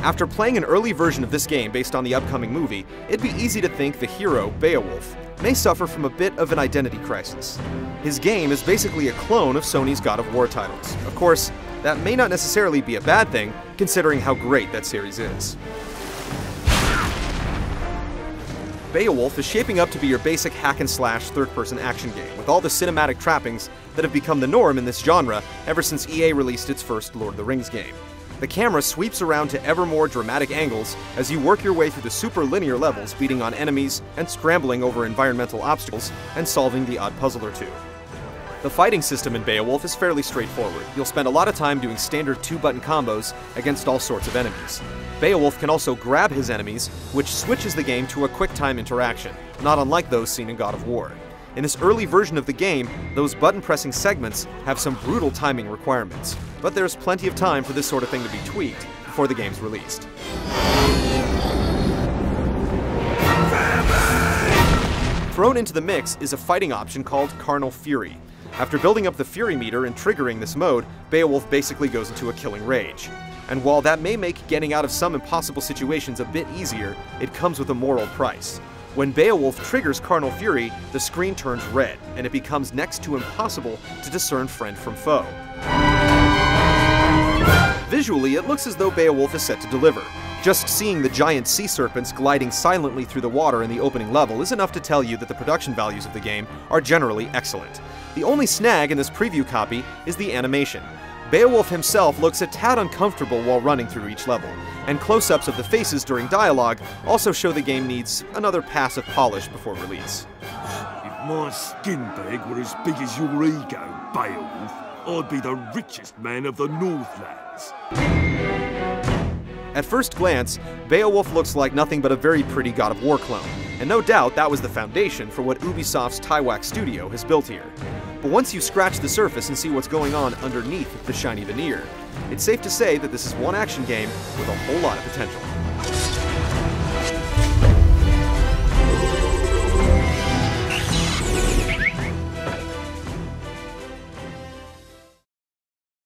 After playing an early version of this game based on the upcoming movie, it'd be easy to think the hero, Beowulf, may suffer from a bit of an identity crisis. His game is basically a clone of Sony's God of War titles. Of course, that may not necessarily be a bad thing, considering how great that series is. Beowulf is shaping up to be your basic hack-and-slash third-person action game, with all the cinematic trappings that have become the norm in this genre ever since EA released its first Lord of the Rings game. The camera sweeps around to ever more dramatic angles as you work your way through the super linear levels, beating on enemies and scrambling over environmental obstacles and solving the odd puzzle or two. The fighting system in Beowulf is fairly straightforward. You'll spend a lot of time doing standard 2-button combos against all sorts of enemies. Beowulf can also grab his enemies, which switches the game to a quick-time interaction, not unlike those seen in God of War. In this early version of the game, those button-pressing segments have some brutal timing requirements, but there's plenty of time for this sort of thing to be tweaked before the game's released. Thrown into the mix is a fighting option called Carnal Fury. After building up the Fury meter and triggering this mode, Beowulf basically goes into a killing rage. And while that may make getting out of some impossible situations a bit easier, it comes with a moral price. When Beowulf triggers Carnal Fury, the screen turns red, and it becomes next to impossible to discern friend from foe. Visually, it looks as though Beowulf is set to deliver. Just seeing the giant sea serpents gliding silently through the water in the opening level is enough to tell you that the production values of the game are generally excellent. The only snag in this preview copy is the animation. Beowulf himself looks a tad uncomfortable while running through each level, and close-ups of the faces during dialogue also show the game needs another pass of polish before release. If my skin bag were as big as your ego, Beowulf, I'd be the richest man of the Northlands. At first glance, Beowulf looks like nothing but a very pretty God of War clone, and no doubt that was the foundation for what Ubisoft's Taiwak studio has built here. But once you scratch the surface and see what's going on underneath the shiny veneer, it's safe to say that this is one action game with a whole lot of potential.